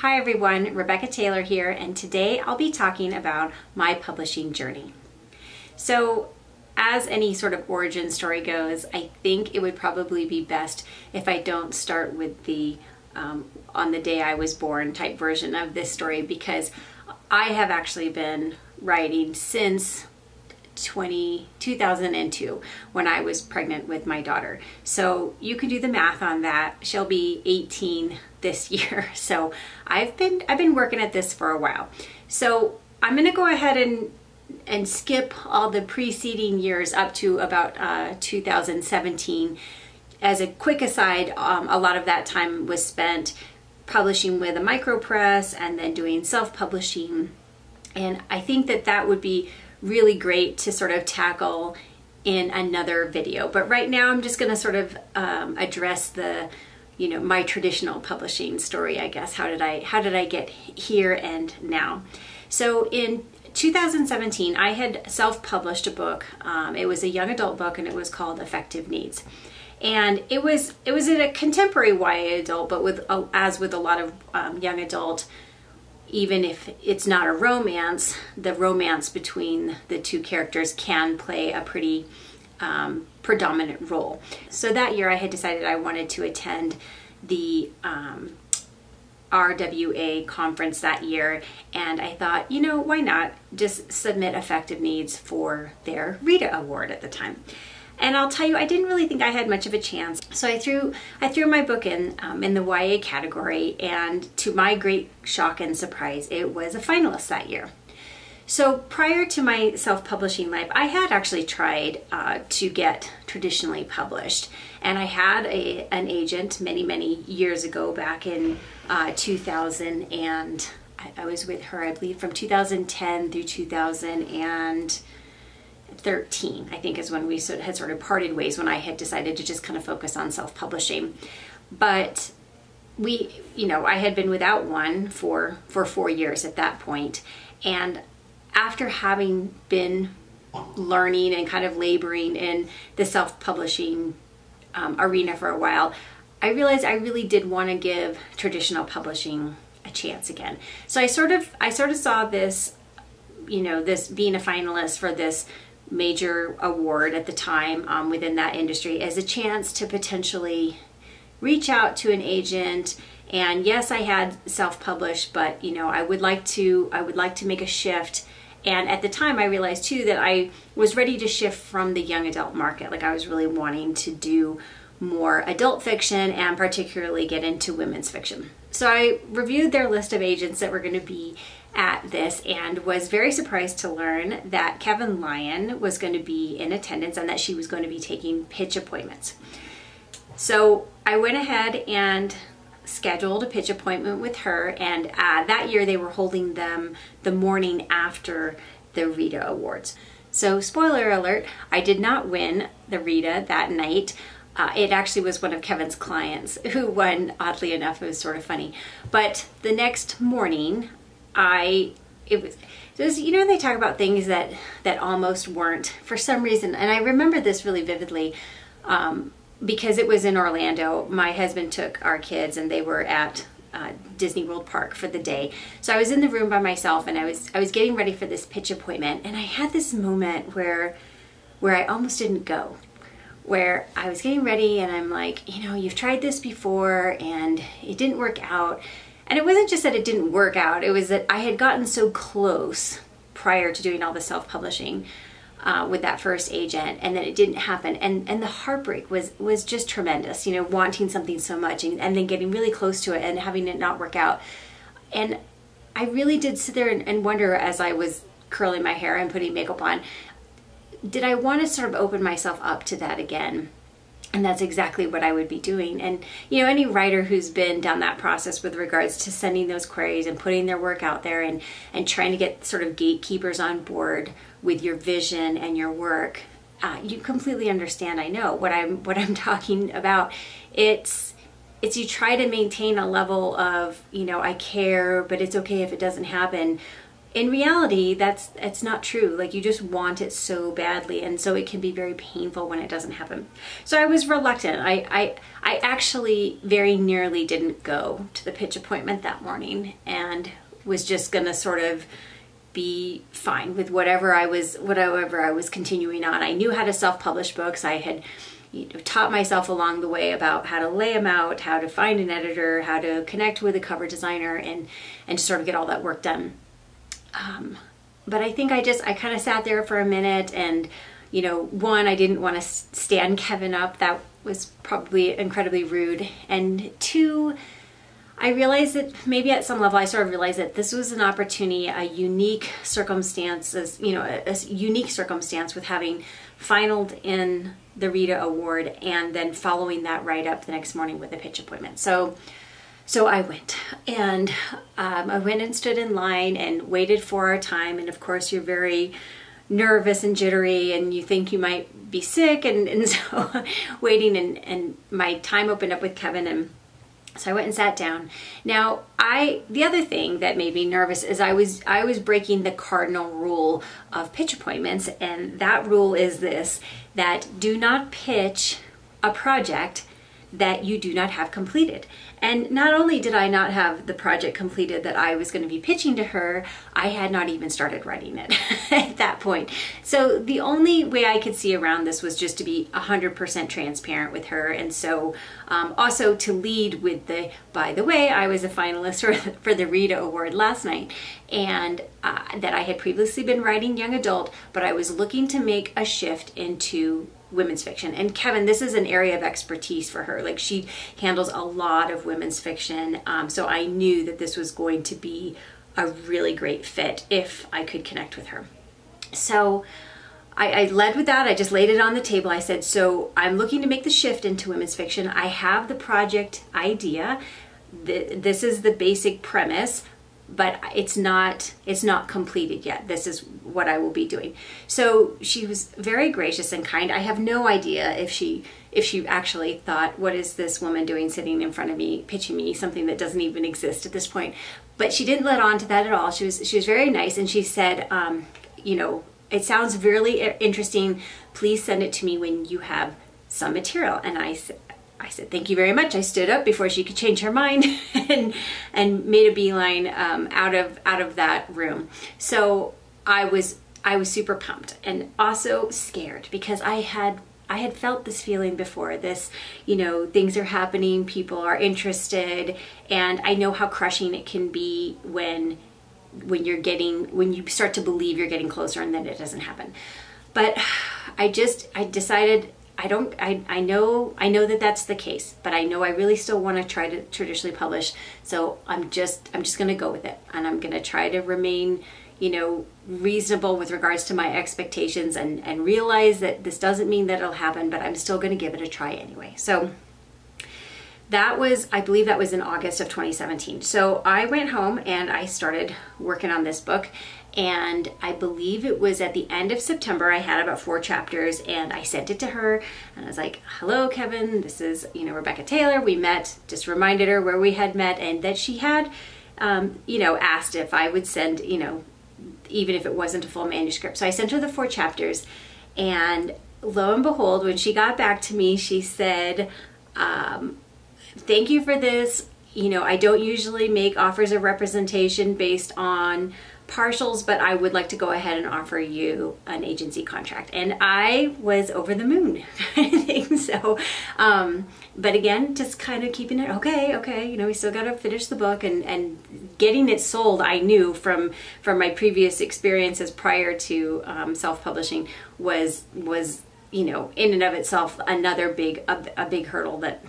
Hi everyone, Rebecca Taylor here, and today I'll be talking about my publishing journey. So, as any sort of origin story goes, I think it would probably be best if I don't start with the on the day I was born type version of this story, because I have actually been writing since 2002 when I was pregnant with my daughter. So you can do the math on that. She'll be 18 this year. So I've been working at this for a while. So I'm going to go ahead and skip all the preceding years up to about 2017. As a quick aside, a lot of that time was spent publishing with a micropress and then doing self-publishing. And I think that would be really great to sort of tackle in another video. But right now I'm just going to sort of address the, my traditional publishing story, I guess. How did I get here and now? So in 2017, I had self-published a book. It was a young adult book, and it was called Effective Needs. And it was in a contemporary YA adult, but as with a lot of young adult, even if it's not a romance, the romance between the two characters can play a pretty predominant role. So that year I had decided I wanted to attend the RWA conference that year, and I thought, why not just submit Effective Needs for their Rita Award at the time. And I'll tell you, I didn't really think I had much of a chance. So I threw my book in the YA category, and to my great shock and surprise, it was a finalist that year. So prior to my self-publishing life, I had actually tried to get traditionally published. And I had an agent many years ago, back in 2000, and I was with her, I believe, from 2010 through 2013, I think, is when we had sort of parted ways, when I had decided to just kind of focus on self-publishing. But I had been without one for 4 years at that point. And after having been learning and kind of laboring in the self-publishing arena for a while, I realized I really did want to give traditional publishing a chance again. So I sort of saw this, this being a finalist for this major award at the time within that industry as a chance to potentially reach out to an agent. And yes, I had self-published, but I would like to make a shift. And at the time I realized too that I was ready to shift from the young adult market. Like, I was really wanting to do more adult fiction and particularly get into women's fiction. So I reviewed their list of agents that were going to be at this, and was very surprised to learn that Kevin Lyon was going to be in attendance and that she was going to be taking pitch appointments. So I went ahead and scheduled a pitch appointment with her, and that year they were holding them the morning after the Rita Awards. So spoiler alert, I did not win the Rita that night. It actually was one of Kevin's clients who won, oddly enough. It was sort of funny. But the next morning, they talk about things that almost weren't for some reason. And I remember this really vividly because it was in Orlando. My husband took our kids, and they were at Disney World Park for the day. So I was in the room by myself, and I was getting ready for this pitch appointment, and I had this moment where I almost didn't go. Where I was getting ready, and I'm like, you've tried this before and it didn't work out. And it wasn't just that it didn't work out, it was that I had gotten so close prior to doing all the self-publishing with that first agent, and that it didn't happen. And the heartbreak was just tremendous, wanting something so much and then getting really close to it and having it not work out. And I really did sit there and wonder, as I was curling my hair and putting makeup on, did I want to sort of open myself up to that again? And that's exactly what I would be doing. And any writer who's been down that process with regards to sending those queries and putting their work out there and trying to get sort of gatekeepers on board with your vision and your work, you completely understand. I know what I'm talking about. It's you try to maintain a level of, I care, but it's okay if it doesn't happen. in reality, it's not true. Like, you just want it so badly, and so it can be very painful when it doesn't happen. So I was reluctant. I actually very nearly didn't go to the pitch appointment that morning, and was just gonna sort of be fine with whatever I was continuing on. I knew how to self-publish books. I had taught myself along the way about how to lay them out, how to find an editor, how to connect with a cover designer, and to sort of get all that work done. But I think I kind of sat there for a minute, and one, I didn't want to stand Kevin up. That was probably incredibly rude. And two, I realized that maybe at some level I sort of realized that this was an opportunity, a unique circumstance, a unique circumstance with having finaled in the Rita Award and then following that right up the next morning with a pitch appointment. So I went, and I went and stood in line and waited for our time. And of course, you're very nervous and jittery, and you think you might be sick. And so waiting, and my time opened up with Kevin, and so I went and sat down. Now, the other thing that made me nervous is I was breaking the cardinal rule of pitch appointments, and that rule is this: that do not pitch a project that you do not have completed. And not only did I not have the project completed that I was going to be pitching to her, I had not even started writing it at that point. So the only way I could see around this was just to be 100% transparent with her. And so also to lead with by the way, I was a finalist for the Rita Award last night, and that I had previously been writing young adult, but I was looking to make a shift into women's fiction. And Kevin, this is an area of expertise for her. Like, she handles a lot of women's fiction. So I knew that this was going to be a really great fit if I could connect with her. So I led with that. I just laid it on the table. I said, so I'm looking to make the shift into women's fiction. I have the project idea. This is the basic premise, but it's not completed yet. This is what I will be doing. So she was very gracious and kind. I have no idea if she actually thought, what is this woman doing sitting in front of me, pitching me something that doesn't even exist at this point? But she didn't let on to that at all. She was very nice, and she said, it sounds really interesting. Please send it to me when you have some material. And I said, thank you very much. I stood up before she could change her mind and made a beeline out of that room. So I was super pumped and also scared, because I had felt this feeling before. This, things are happening, people are interested, and I know how crushing it can be when you start to believe you're getting closer and then it doesn't happen. But I decided, I know that that's the case, but I know I really still want to try to traditionally publish. So I'm just going to go with it, and I'm going to try to remain, reasonable with regards to my expectations, and realize that this doesn't mean that it'll happen, but I'm still going to give it a try anyway. So I believe that was in August of 2017. So I went home and I started working on this book. And I believe it was at the end of September. I had about 4 chapters, and I sent it to her, and I was like, hello, Kevin, this is, Rebecca Taylor. We met, just reminded her where we had met, and that she had, asked if I would send, even if it wasn't a full manuscript. So I sent her the 4 chapters, and lo and behold, when she got back to me, she said, thank you for this. I don't usually make offers of representation based on partials, but I would like to go ahead and offer you an agency contract. And I was over the moon, kind of thing. So, but again, just kind of keeping it, okay, we still got to finish the book, and getting it sold. I knew from my previous experiences prior to self-publishing was in and of itself another big hurdle that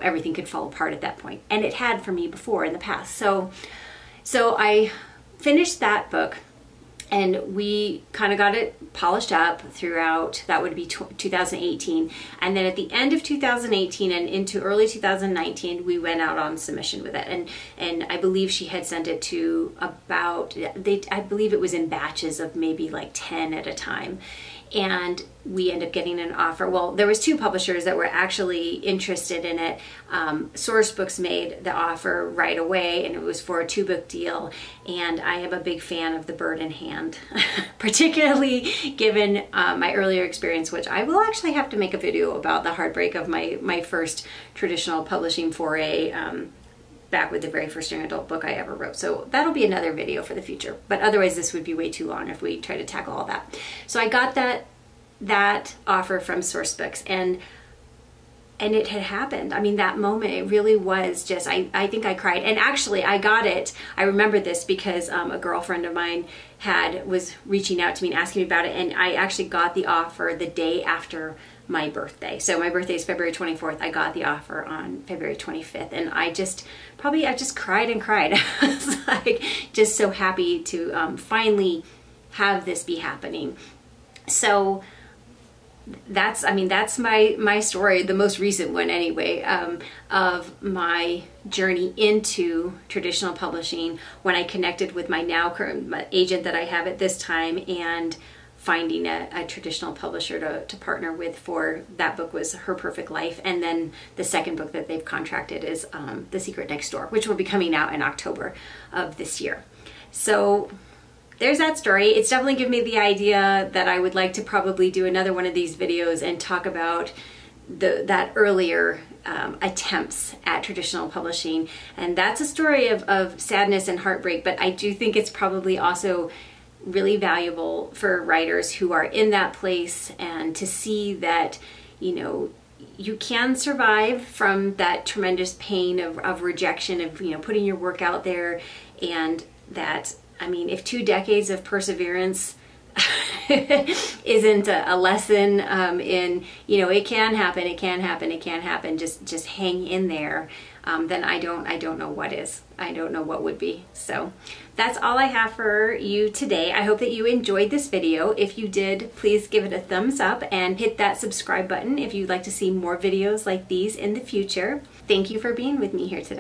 everything could fall apart at that point, and it had for me before in the past. So I finished that book, and we kind of got it polished up throughout, that would be 2018. And then at the end of 2018 and into early 2019, we went out on submission with it. And I believe she had sent it to I believe it was in batches of maybe like 10 at a time. and we ended up getting an offer. Well, there was 2 publishers that were actually interested in it. Source Books made the offer right away, and it was for a 2-book deal. And I am a big fan of The Bird in Hand, particularly given my earlier experience, which I will actually have to make a video about the heartbreak of my first traditional publishing foray, back with the very first young adult book I ever wrote. So that'll be another video for the future. But otherwise this would be way too long if we try to tackle all that. So I got that offer from Source Books, and it had happened. I mean, that moment, it really was just, I think I cried. And actually I got it, I remember this because a girlfriend of mine was reaching out to me and asking me about it, and I actually got the offer the day after my birthday. So my birthday is February 24th. I got the offer on February 25th, and I just cried and cried. I was like, just so happy to finally have this be happening. So that's my story, the most recent one anyway, of my journey into traditional publishing, when I connected with my now current agent that I have at this time, and finding a traditional publisher to partner with for that book was Her Perfect Life. And then the second book that they've contracted is The Secret Next Door, which will be coming out in October of this year. So there's that story. It's definitely given me the idea that I would like to probably do another one of these videos and talk about that earlier attempts at traditional publishing. And that's a story of sadness and heartbreak, but I do think it's probably also really valuable for writers who are in that place, and to see that, you know, you can survive from that tremendous pain of rejection, of, you know, putting your work out there. And that, I mean, if 2 decades of perseverance isn't a lesson in, you know, it can happen, it can happen, it can happen, just hang in there, then I don't know what is. I don't know what would be. So that's all I have for you today. I hope that you enjoyed this video. If you did, please give it a thumbs up and hit that subscribe button if you'd like to see more videos like these in the future. Thank you for being with me here today.